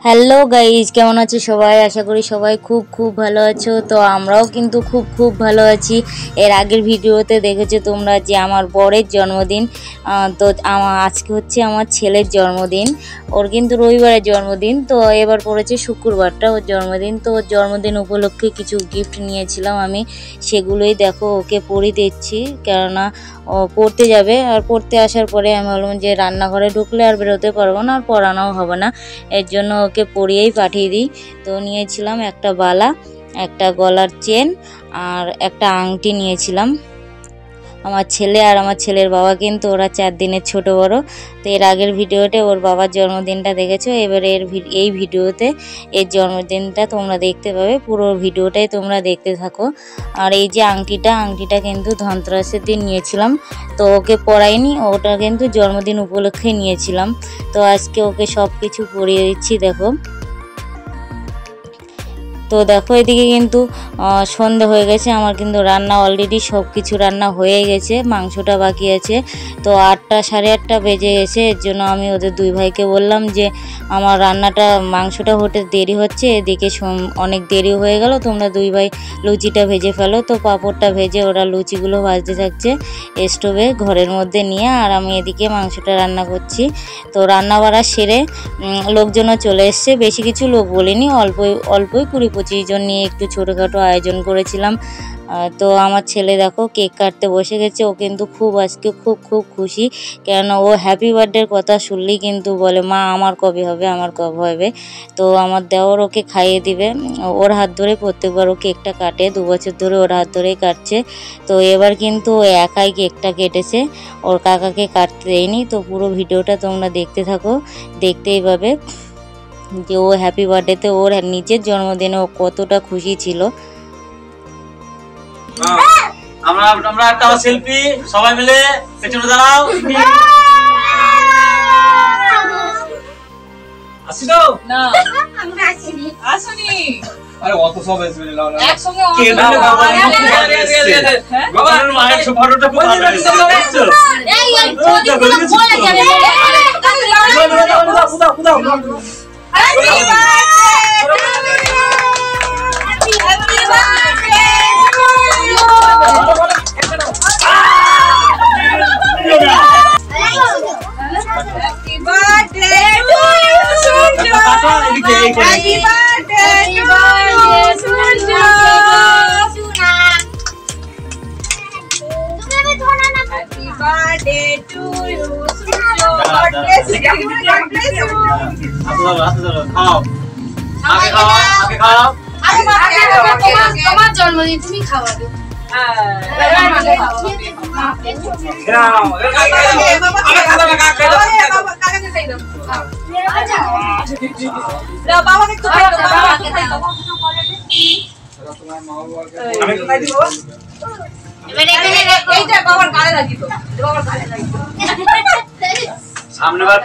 Hello guys, কেমন আছো সবাই? আশা করি সবাই খুব খুব ভালো আছো। তো আমরাও কিন্তু খুব খুব ভালো আছি। এর আগের ভিডিওতে দেখেছো তোমরা যে আমার বরের জন্মদিন। তো আজকে হচ্ছে আমার ছেলের জন্মদিন। ওর কিন্তু রবিবারের জন্মদিন, তো এবার পড়েছে শুক্রবারটা ওর জন্মদিন। তো ওর জন্মদিন উপলক্ষে কিছু গিফট নিয়েছিলাম আমি, সেগুলোই দেখো ওকে পরিয়ে দিচ্ছি। কেননা ও পড়তে যাবে, আর পড়তে আসার পরে আমি বললাম যে রান্নাঘরে ঢুকলে আর বেরোতে পারবো না, আর পড়ানোও হবে না, এর জন্য ওকে পরিয়েই পাঠিয়ে দিই। তো নিয়েছিলাম একটা বালা, একটা গলার চেন আর একটা আংটি নিয়েছিলাম। আমার ছেলে আর আমার ছেলের বাবা কিন্তু ওরা 4 দিনের ছোট বড়। তো এর আগের ভিডিওতে ওর বাবার জন্মদিনটা দেখেছো, এবারে এই ভিডিওতে এর জন্মদিনটা তোমরা দেখতে পাবে। পুরো ভিডিওটাই তোমরা দেখতে থাকো। আর এই যে আংটিটা কিন্তু ধনতেরাসের দিন নিয়েছিলাম, তো ওকে পরাইনি, ওটা কিন্তু জন্মদিন উপলক্ষে নিয়েছিলাম। তো আজকে ওকে সব কিছু পরিয়ে দিচ্ছি দেখো। তো দেখো এদিকে কিন্তু সন্ধ্যা হয়ে গেছে, আমার কিন্তু রান্না অলরেডি সব কিছু রান্না হয়ে গেছে, মাংসটা বাকি আছে। তো 8টা সাড়ে 8টা বেজে গেছে, এর জন্য আমি ওদের দুই ভাইকে বললাম যে আমার মাংসটা হতে দেরি হচ্ছে, এদিকে অনেক দেরি হয়ে গেল, তোমরা দুই ভাই লুচিটা ভেজে ফেলো। তো পাঁপড়টা ভেজে ওরা লুচিগুলো ভাজতে থাকছে স্টোভে ঘরের মধ্যে নিয়ে, আর আমি এদিকে মাংসটা রান্না করছি। তো রান্না বাড়া সেরে লোকজনও চলে এসছে, বেশি কিছু লোক বলিনি, অল্পই 20-25 জন নিয়ে একটু ছোটোখাটো আয়োজন করেছিলাম। তো আমার ছেলে দেখো কেক কাটতে বসে গেছে, ও কিন্তু আজকে খুব খুশি, কেননা ও হ্যাপি বার্থডের কথা শুনলেই কিন্তু বলে মা আমার কবে হবে, আমার কবে হবে। তো আমার দেওর ওকে খাইয়ে দিবে, ওর হাত ধরে প্রত্যেকবার ও কেকটা কাটে, 2 বছর ধরে ওর হাত ধরেই কাটছে। তো এবার কিন্তু ও একাই কেকটা কেটেছে, ওর কাকাকে কাটতে দেয়নি। তো পুরো ভিডিওটা তোমরা দেখতে থাকো, দেখতেই পাবে যে ও হ্যাপি বার্থডেতে ওর নিজের জন্মদিনে ও কতটা খুশি ছিল। আমরা একটা সেলফি সবাই মিলে পেছনে দাঁড়াও। আসিনো না, আমরা আসিনি। আরে অত সব এসে লাও না একসঙ্গে কে বলে বাবা মায়ের ফটোটা খুব ভালো এসেছে। এই বলে যাবে তোমার জন্মদিন তুমি খাওয়াবে। সামনে বার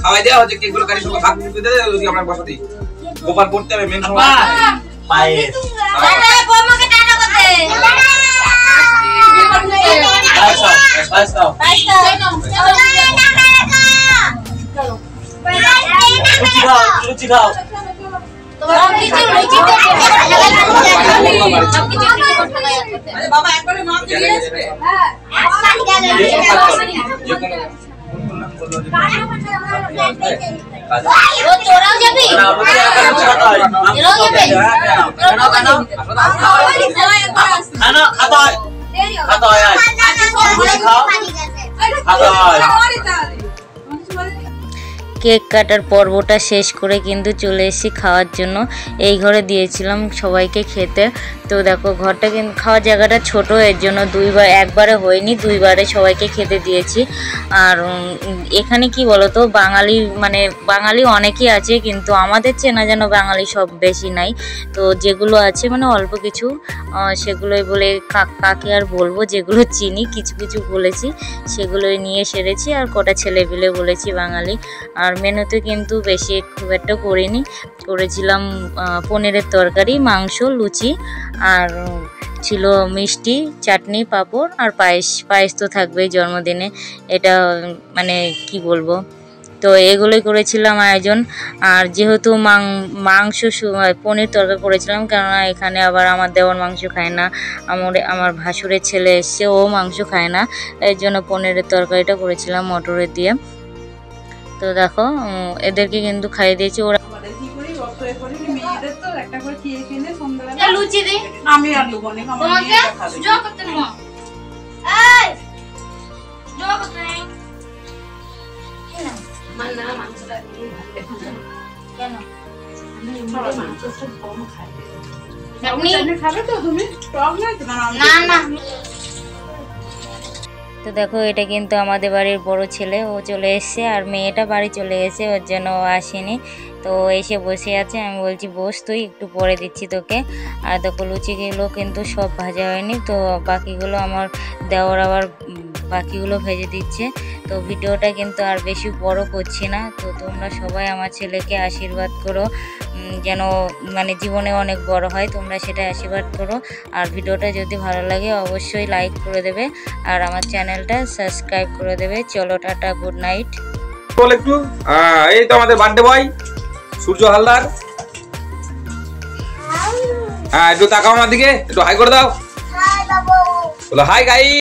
খাওয়াই দেওয়া হচ্ছে কেকগুলো কাটি সব ভাগ করে দেয়, যদি আমরা বসা দিই গোপাল করতে হবে মেন সময় পায়েস লুচি খাও। বাবা একবারে নাম দিয়ে আসবে। তোরাও যাবি? কেক কাটার পর্বটা শেষ করে কিন্তু চলে এসেছি খাওয়ার জন্য। এই ঘরে দিয়েছিলাম সবাইকে খেতে। তো দেখো ঘরটা কিন্তু খাওয়ার জায়গাটা ছোট, এর জন্য একবারে হয়নি, 2বারে সবাইকে খেতে দিয়েছি। আর এখানে কি বলতো বাঙালি অনেকেই আছে, কিন্তু আমাদের চেনা যেন বাঙালি সব বেশি নাই। তো যেগুলো আছে অল্প কিছু, সেগুলোই বলে কাকে আর বলবো, যেগুলো চিনি কিছু কিছু বলেছি, সেগুলোই নিয়ে সেরেছি। আর কটা ছেলে পেলে বলেছি বাঙালি। আর মেনুতে কিন্তু বেশি খুব একটা করিনি, করেছিলাম পনিরের তরকারি, মাংস, লুচি, আর ছিল মিষ্টি, চাটনি, পাঁপড় আর পায়েস। পায়েস তো থাকবেই জন্মদিনে, এটা মানে কি বলবো। তো এগুলোই করেছিলাম আয়োজন। আর যেহেতু মাংস পনির তরকারি করেছিলাম, কেননা এখানে আবার আমার দেওয়ার মাংস খায় না, আমার ভাসুরের ছেলে এসছে, ও মাংস খায় না, এর জন্য পনিরের তরকারিটা করেছিলাম মটরের দিয়ে। তো দেখো এদেরকে কিন্তু খাইয়ে দিয়েছি। ওরা লুচি দিই আমি আর দেবো না, আমার মেয়েটা খাবে। জোর করতে না এই জোর করতে নেই মান্না মাংসটা কেন মাংসটা কম খায়। আপনি চাটনি খাবে তো তুমি? টক না তো? না না তো দেখো এটা কিন্তু আমাদের বাড়ির বড় ছেলে, ও চলে এসছে, আর মেয়েটা বাড়ি চলে গেছে, ওর জন্য ও আসেনি। তো এসে বসে আছে, আমি বলছি বস তুই, একটু পরে দিচ্ছি তোকে। আর দেখো লুচিগুলো কিন্তু সব ভাজা হয়নি, তো বাকিগুলো আমার দেওয়ার আবার বাকিগুলো ভেজে দিচ্ছে। তো ভিডিওটা কিন্তু আর বেশি বড় করছি না। তো তোমরা সবাই আমার ছেলেকে আশীর্বাদ করো, যেন মানে জীবনে অনেক বড় হয়, তোমরা সেটা আশীর্বাদ করো। আর ভিডিওটা যদি ভালো লাগে অবশ্যই লাইক করে দেবে, আর আমার চ্যানেলটা সাবস্ক্রাইব করে দেবে। চলো টাটা, গুড নাইট। বল একটু। এই তো আমাদের বার্থডে বয় সূর্য হালদার। একটু তাকাও আমার দিকে, একটু হাই করে দাও। বলো হাই গাইস।